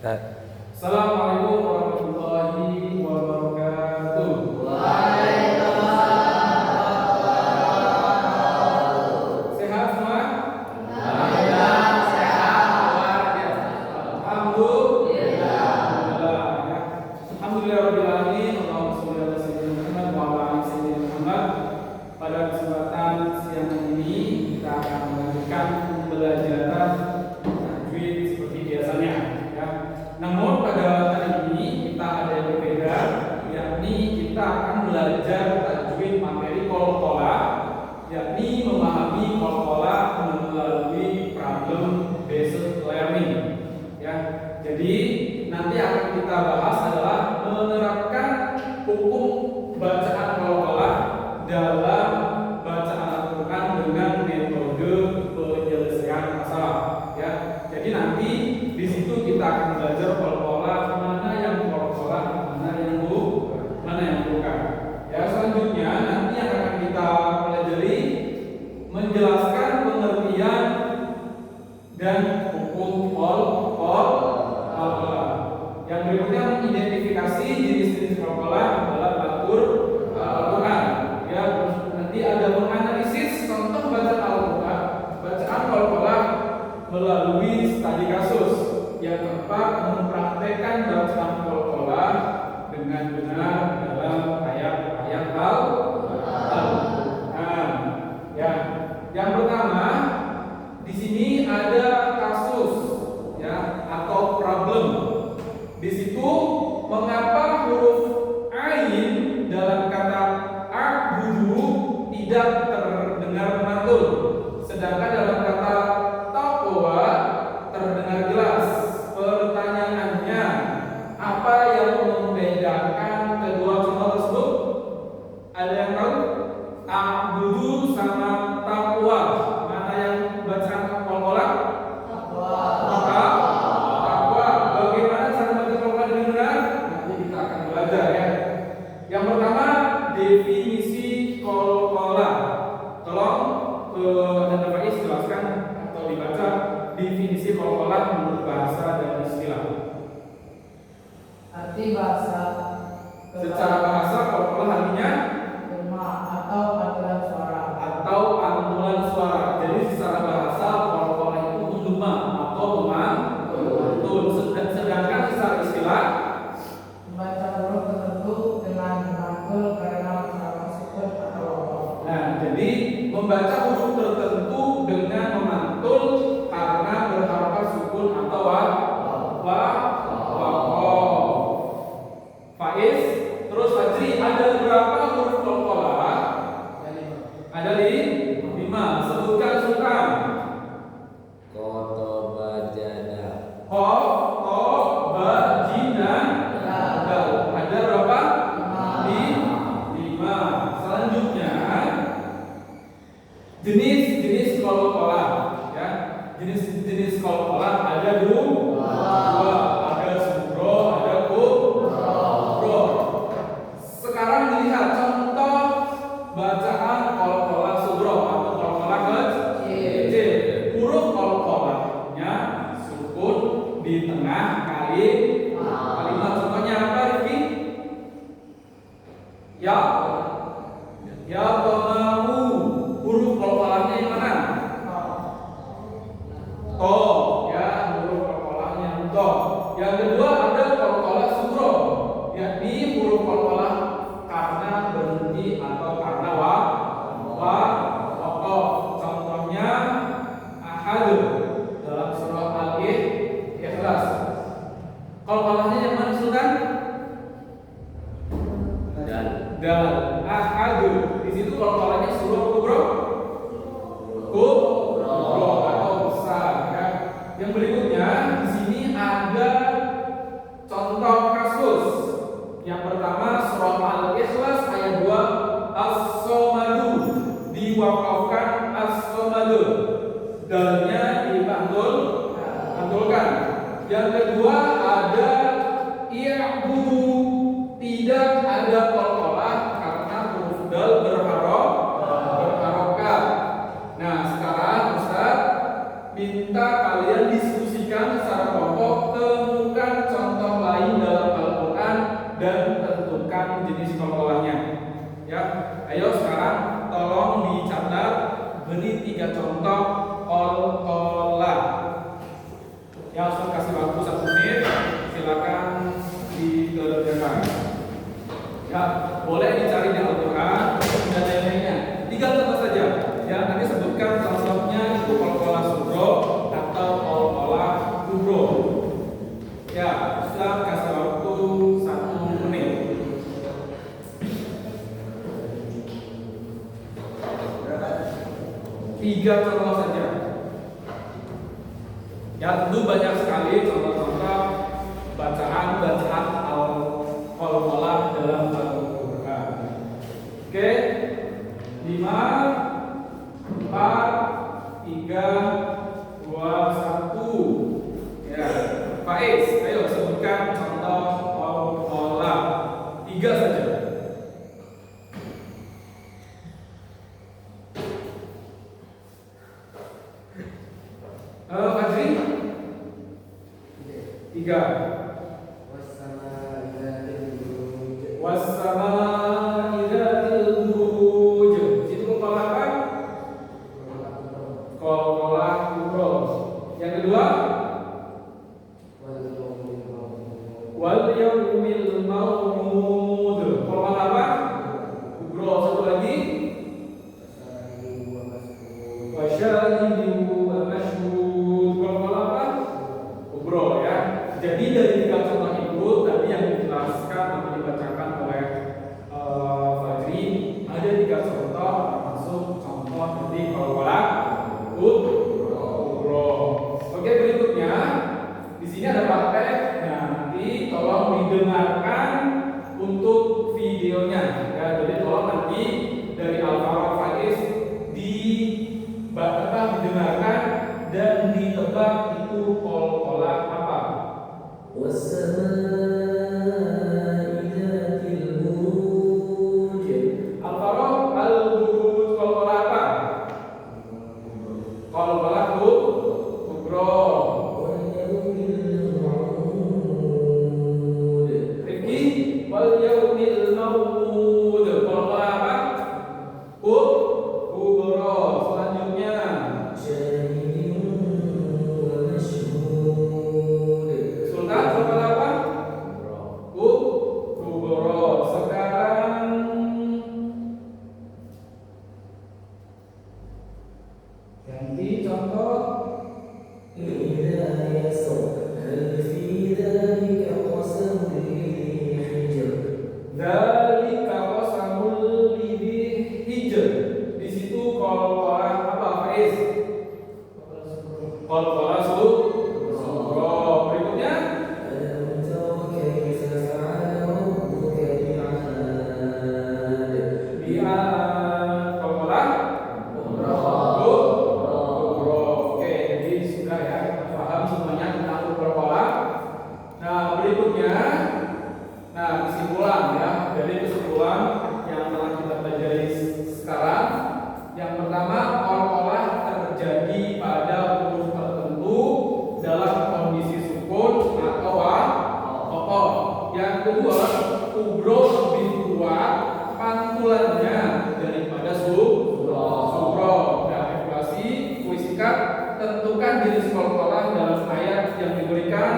Assalamualaikum warahmatullahi wabarakatuh. Sehat semua? Alhamdulillah sehat. Alhamdulillah. Alhamdulillahirabbil alamin. Allahumma shalli ala sayyidina Muhammad wa ala ali sayyidina Muhammad. Pada kesempatan siang ini kita akan melanjutkan pembelajaran tajwid seperti biasanya, ya. Namun pada hari ini kita ada yang berbeda, yakni kita akan belajar tajwid materi qalqalah, yakni memahami qalqalah melalui problem based learning, ya. Jadi nanti akan kita bahas adalah menerapkan hukum bacaan qalqalah dalam bacaan Al-Quran dengan metode penyelesaian masalah, ya. Jadi nanti di situ kita akan belajar qalqalah, mana yang qalqalah, mana yang bukan. Ya, selanjutnya nanti yang akan kita pelajari menjelaskan pengertian dan hukum qalqalah. Yang berikutnya mengidentifikasi jenis-jenis qalqalah dalam Al-Quran. Ya, nanti ada menganalisis contoh bacaan qalqalah melalui studi kasus. Yang keempat, mempraktekkan bacaan qalqalah dengan benar dalam ayat-ayat Al-Quran. Ya, yang pertama di sini ada kasus, ya, atau problem. Di situ mengapa huruf ain dalam kata a'budu tidak terdengar mantul, sedangkan dalam kata taqwa terdengar jelas. Pertanyaannya, apa yang membedakan kedua contoh tersebut? Ada yang tahu? A'budu sama taqwa, mana yang bacaan qalqalah? Taqwa. Bagaimana cara membaca qalqalah dengan benar? Nanti kita akan belajar, ya. Yang pertama, definisi qalqalah. Tolong Anda Faiz jelaskan atau dibaca definisi qalqalah menurut bahasa dan istilah. Arti bahasa Secara bahasa qalqalah artinya gema atau pantulan suara. Jadi secara bahasa qalqalah itu menggema atau memantul. Sedangkan secara istilah Membaca huruf tertentu dengan memantul karena bersama sukun atau wakof. Nah, jadi membaca huruf tertentu dengan memantul karena berharakat sukun atau wakof. Faiz, terus Fajri, ada berapa huruf qalqalah? Ada 5. Sebutkan sultan. Khotoba jinan. Ada berapa? 5. Selanjutnya jenis qalqalah, ya. Jenis qalqalah ada 2. Ada sugro, ada kubro. Sekarang dilihat contoh bacaan qalqalah sugro atau qalqalah kecil. Huruf qalqalahnya sukun di tengah kalimat. Contohnya apa, Rifki? Ya pemahu. Huruf qalqalahnya yang mana? To, ya, huruf qalqalahnya to. Yang kedua ada qalqalah sugro, yakni huruf qalqalah karena berhenti atau karena wakof. Contohnya ahad dalam surah Al-Ikhlas. Qalqalahnya yang mana, Sultan? Dal. Ahad. Di situ qalqalahnya surah kubro atau besar, ya. Yang berikutnya di sini ada contoh kasus. Yang pertama surah Al-Ikhlas ayat 2, as-somadu, diwakafkan as-somadu, dalnya dipantulkan. Yang kedua ada i'budu, tidak ada qalqalah karena huruf dal berharokat. Nah, sekarang Ustaz minta kalian diskusikan secara kelompok, temukan Ya, saya kasih waktu 1 menit. Silakan dikerjakan. Ya, boleh dicari di Al-Quran dan lain-lainnya. Tinggal tebak saja. Ya, nanti sebutkan salah satunya itu qolqolah sugro atau qolqolah kubro. Ya, Ustaz kasih waktu 1 menit. 3 contoh saja. Ya, tentu banyak sekali contoh-contoh bacaan al-qolqolah dalam Al-Quran. Oke, 5, 4, 3, 2, 1. Ya, Faiz, ayo sebutkan contoh qolqolah 3 saja. Fajri 3. Wassama'i dzatil buruj. Situ qolqolah apa? Qolqolah kubro. Yang kedua, wal yaumil maw'ud. Qolqolah apa? Kubro. Satu lagi, wasyahidin wa masyhud. Qolqolah apa? Kubro, ya. Jadi dari 3 contoh itu tadi yang dijelaskan atau dibacakan oleh Fajri, ada 3 contoh termasuk contoh dari qolqolah kubro. Oke, berikutnya di sini ada praktek. Nah, nanti tolong didengarkan untuk videonya. Ya, jadi tolong nanti dari Al-Farah Faiz didengarkan dan ditebak itu qolqolah apa. Al-Farah al-buruj, qolqolah apa? Qolqolah kubro. Rifki, wal yaumil maw'ud. Qolqolah apa? Kubro. Selanjutnya, Sultan, qolqolah apa? Kubro. Sekarang ganti contoh. Dzalika qasamul lidzi hijr. Di situ qolqolah apa, Faiz? Qolqolah sugro. Berikutnya, qolqolah kubro. Oke, jadi sudah ya, kita paham semuanya tentang qolqolah. Nah, berikutnya, kesimpulan ya. Jadi kesimpulan yang telah kita pelajari sekarang. Yang pertama, qolqolah terjadi pada huruf tertentu dalam kondisi sukun atau kokoh. Yang kedua, kubro lebih kuat pantulannya daripada sugro. Nah, evaluasi kuisikat, tentukan jenis qolqolah dalam ayat yang diberikan,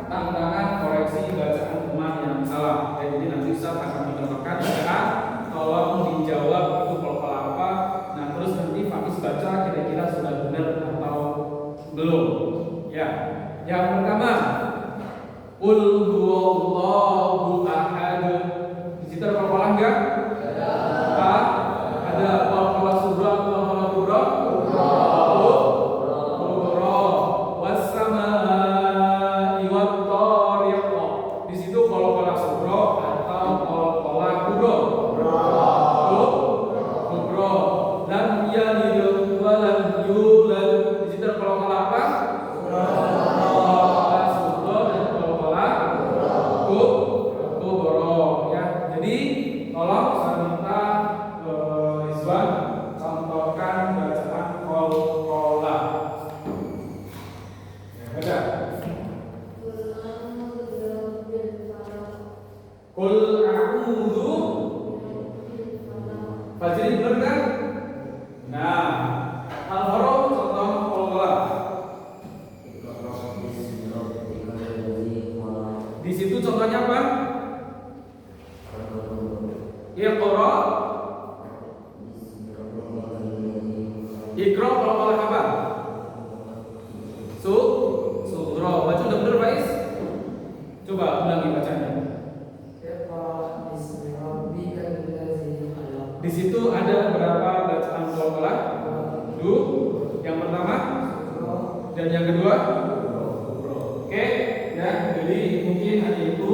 tantangan koreksi bacaan teman yang salah. Jadi nanti Ustaz akan mencontohkan bacaan, tolong dijawab itu qolqolah apa. Nah, terus nanti Faiz baca kira-kira sudah benar atau belum. Ya. Yang pertama, qul huwallahu ahad. Di situ ada qolqolah enggak? Ada qolqolah sugro atau qolqolah kubro? Kubro. Wassama'i wattariq. Di situ qolqolah sugro atau qolqolah kubro? Kubro. Lam yalid wa lam yulad. Di situ ada qolqolah apa? Qolqolah sugro dan qolqolah kubro. Ya, jadi tolong saya minta Rizwan contohkan bacaan qolqolah. Ya, baca. Qul a'udzu. Fajri benar kan? Nah, Al-Farah contoh qolqolah. situ contohnya apa? Iqra. Iqra kalau apa? Surah. Baca udah bener Faiz? Coba ulangi bacanya. Di situ ada berapa bacaan qala? Yang pertama dan yang kedua. Oke, ya. Jadi mungkin hanya itu.